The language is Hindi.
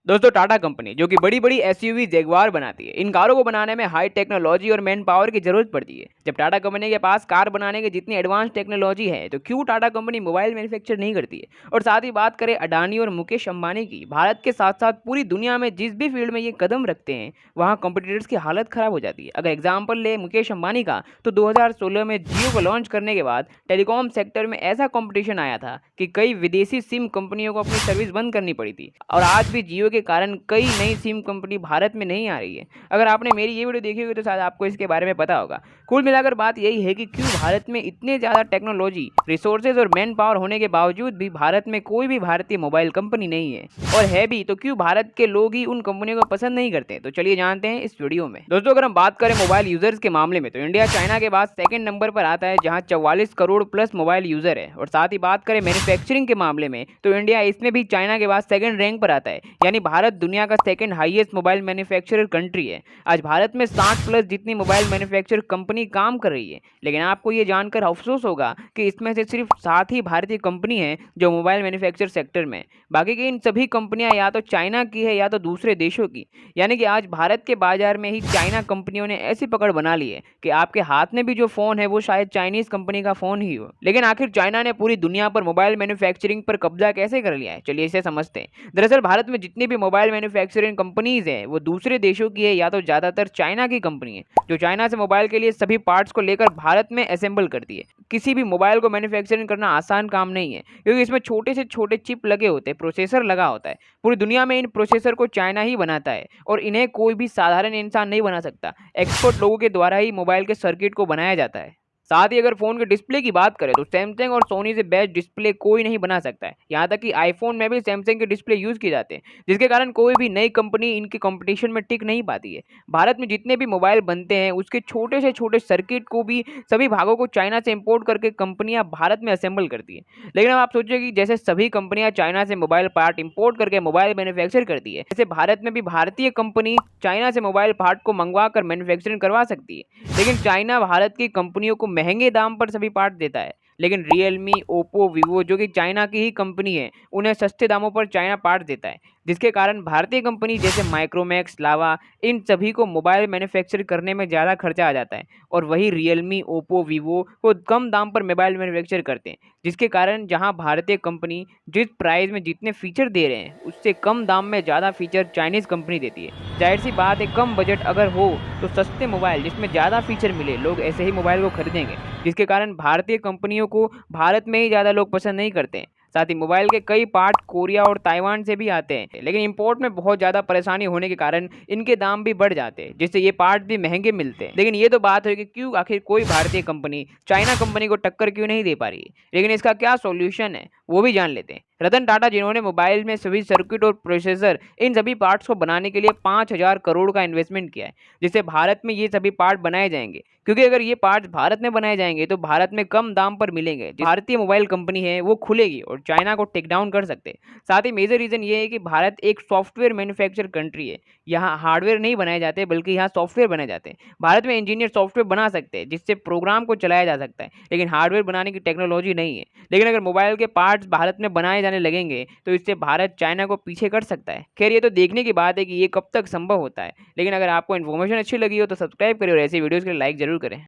दोस्तों टाटा कंपनी जो कि बड़ी बड़ी एसयूवी जैगवार बनाती है, इन कारों को बनाने में हाई टेक्नोलॉजी और मैन पावर की जरूरत पड़ती है। जब टाटा कंपनी के पास कार बनाने की जितनी एडवांस टेक्नोलॉजी है तो क्यों टाटा कंपनी मोबाइल मैन्युफैक्चर नहीं करती है। और साथ ही बात करें अडानी और मुकेश अंबानी की, भारत के साथ साथ पूरी दुनिया में जिस भी फील्ड में ये कदम रखते हैं वहाँ कंपटीटर्स की हालत खराब हो जाती है। अगर एग्जाम्पल ले मुकेश अंबानी का, तो 2016 में जियो को लॉन्च करने के बाद टेलीकॉम सेक्टर में ऐसा कंपटीशन आया था कि कई विदेशी सिम कंपनियों को अपनी सर्विस बंद करनी पड़ी थी। और आज भी जियो के कारण कई नई सिम कंपनी भारत में नहीं आ रही है। अगर आपने मेरी ये वीडियो देखी होगी तो शायद आपको इसके बारे में पता होगा। कुल मिलाकर बात यही है कि क्यों भारत में इतने ज़्यादा टेक्नोलॉजी, रिसोर्सेज और मैन पावर होने के बावजूद भी भारत में कोई भी भारतीय मोबाइल कंपनी नहीं है, और है भी तो क्यों भारत के लोग ही उन कंपनियों को पसंद नहीं करते। तो चलिए जानते हैं इस वीडियो में। दोस्तों अगर हम बात करें मोबाइल यूजर्स के मामले में, तो इंडिया चाइना के बाद सेकंड नंबर पर आता है, जहां 44 करोड़ प्लस मोबाइल यूजर है। और साथ ही बात करें मैन्युफैक्चरिंग के मामले में, तो इंडिया इसमें भी चाइना के बाद सेकंड रैंक पर आता है, यानी भारत दुनिया का second highest mobile manufacturer country है। आज भारत में 60 प्लस जितनी मोबाइल मैन्युफैक्चर कंपनी काम कर रही है, लेकिन आपको ये जानकर अफसोस होगा कि इसमें से सिर्फ 7 ही भारतीय कंपनी है जो मोबाइल मैन्युफैक्चर सेक्टर में। बाकी की इन सभी कंपनियां या तो चाइना की है या तो दूसरे देशों की। यानी कि आज भारत के बाजार में ही चाइना कंपनियों ने ऐसी पकड़ बना ली है कि आपके हाथ में भी जो फोन है वो शायद चाइनीज कंपनी का फोन ही हो। लेकिन आखिर चाइना ने पूरी दुनिया पर मोबाइल मैन्युफैक्चरिंग पर कब्जा कैसे कर लिया है, चलिए इसे समझते हैं। दरअसल भारत में जितनी भी मोबाइल मैन्युफैक्चरिंग कंपनीज हैं वो दूसरे देशों की है या तो ज्यादातर चाइना की कंपनी है, जो चाइना से मोबाइल के लिए सभी पार्ट्स को लेकर भारत में असेंबल करती है। किसी भी मोबाइल को मैन्युफैक्चरिंग करना आसान काम नहीं है, क्योंकि इसमें छोटे से छोटे चिप लगे होते हैं, प्रोसेसर लगा होता है। पूरी दुनिया में इन प्रोसेसर को चाइना ही बनाता है और इन्हें कोई भी साधारण इंसान नहीं बना सकता। एक्सपर्ट लोगों के द्वारा ही मोबाइल के सर्किट को बनाया जाता है। साथ ही अगर फोन के डिस्प्ले की बात करें तो सैमसंग और सोनी से बेस्ट डिस्प्ले कोई नहीं बना सकता है। यहाँ तक कि आईफोन में भी सैमसंग के डिस्प्ले यूज किए जाते हैं, जिसके कारण कोई भी नई कंपनी इनके कंपटीशन में टिक नहीं पाती है। भारत में जितने भी मोबाइल बनते हैं उसके छोटे से छोटे सर्किट को भी सभी भागों को चाइना से इंपोर्ट करके कंपनियां भारत में असेंबल करती है। लेकिन अब आप सोचिए कि जैसे सभी कंपनियां चाइना से मोबाइल पार्ट इंपोर्ट करके मोबाइल मैन्युफैक्चर करती है, जैसे भारत में भी भारतीय कंपनी चाइना से मोबाइल पार्ट को मंगवा कर मैन्युफैक्चरिंग करवा सकती है। लेकिन चाइना भारत की कंपनियों को महंगे दाम पर सभी पार्ट देता है, लेकिन रियलमी, ओप्पो, वीवो जो कि चाइना की ही कंपनी है, उन्हें सस्ते दामों पर चाइना पार्ट देता है, जिसके कारण भारतीय कंपनी जैसे माइक्रोमैक्स, लावा, इन सभी को मोबाइल मैन्युफैक्चर करने में ज़्यादा खर्चा आ जाता है। और वही रियलमी, ओप्पो, वीवो को कम दाम पर मोबाइल मैन्युफैक्चर करते हैं, जिसके कारण जहां भारतीय कंपनी जिस प्राइस में जितने फीचर दे रहे हैं उससे कम दाम में ज़्यादा फीचर चाइनीज़ कंपनी देती है। जाहिर सी बात है, कम बजट अगर हो तो सस्ते मोबाइल जिसमें ज़्यादा फीचर मिले, लोग ऐसे ही मोबाइल को खरीदेंगे, जिसके कारण भारतीय कंपनियों को भारत में ही ज़्यादा लोग पसंद नहीं करते हैं। साथ ही मोबाइल के कई पार्ट कोरिया और ताइवान से भी आते हैं, लेकिन इंपोर्ट में बहुत ज़्यादा परेशानी होने के कारण इनके दाम भी बढ़ जाते हैं, जिससे ये पार्ट भी महंगे मिलते हैं। लेकिन ये तो बात है कि क्यों आखिर कोई भारतीय कंपनी चाइना कंपनी को टक्कर क्यों नहीं दे पा रही है। लेकिन इसका क्या सॉल्यूशन है वो भी जान लेते हैं। रतन टाटा जिन्होंने मोबाइल में सभी सर्किट और प्रोसेसर, इन सभी पार्ट्स को बनाने के लिए 5,000 करोड़ का इन्वेस्टमेंट किया है, जिससे भारत में ये सभी पार्ट बनाए जाएंगे। क्योंकि अगर ये पार्ट्स भारत में बनाए जाएंगे तो भारत में कम दाम पर मिलेंगे, भारतीय मोबाइल कंपनी है वो खुलेगी और चाइना को टेक डाउन कर सकते हैं। साथ ही मेजर रीजन ये है कि भारत एक सॉफ्टवेयर मैन्युफैक्चर कंट्री है। यहाँ हार्डवेयर नहीं बनाए जाते बल्कि यहाँ सॉफ्टवेयर बनाए जाते हैं। भारत में इंजीनियर सॉफ्टवेयर बना सकते हैं जिससे प्रोग्राम को चलाया जा सकता है, लेकिन हार्डवेयर बनाने की टेक्नोलॉजी नहीं है। लेकिन अगर मोबाइल के पार्ट्स भारत में बनाए जाने लगेंगे तो इससे भारत चाइना को पीछे कर सकता है। खैर ये तो देखने की बात है कि ये कब तक संभव होता है। लेकिन अगर आपको इन्फॉर्मेशन अच्छी लगी हो तो सब्सक्राइब करें और ऐसी वीडियोज़ के लिए लाइक जरूर करें।